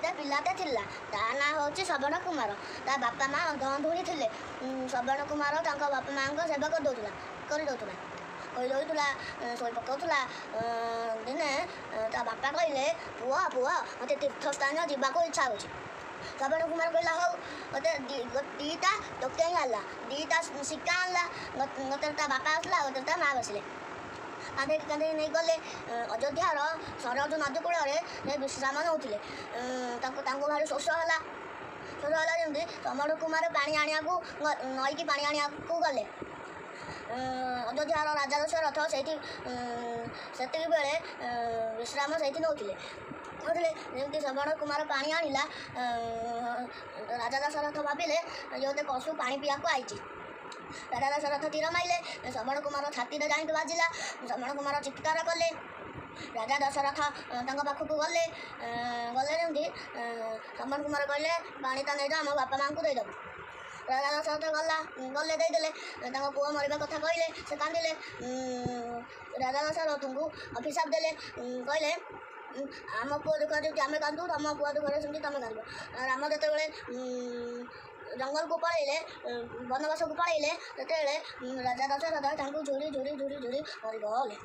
गोटे पिलाटे थिला ता ना होची श्रवण कुमार ता बापा माँ अंधुणी थे श्रवण कुमार तांका बापा माँ सेवा कर दौला शोई पकाउला दिने ता बापा कहले पुआ पुआ मत तीर्थस्थान जावाक इच्छा हो श्रवण कुमार कहला हौ मत दीटा टोके आनला दीटा सिक्का आनला गोटे ता बापा आसला गोटे ता माँ बसले कांधे कांधे नहीं गले अयोध्यार सरजू नदी कूल विश्राम नौले भारी शोष है जमी श्रवण कुमार पानी आने नईकी पानी आने गले अयोध्यार राजा दशरथ से बेले विश्राम से नौले जमी श्रवण कुमार पानी आनिला राजा दशरथ भाविले जो पशु पानी पीवा को आई राजा दशरथ तीर माइले श्रवण कुमार छाती में जाइक बाजिला श्रवण कुमार चित्कार कले राजा दशरथ पाखक गले गले जमी श्रवण कुमार कहले पानीटा नहीं आम बापा माँ को देदेव राजा दशरथ गला गले देदेले पुआ मरवा कथा कहले से कांदिले राजा दशरथ को अभिशाप देले कहले आम पुआ दुख जमी आम कांदू तुम पुआ दुख सेमती तुम कांद राम जो जंगल को पलैले वनवास को पलैले जो राजा दशरथ झूरी झूरी झूरी झूरी मरीगले।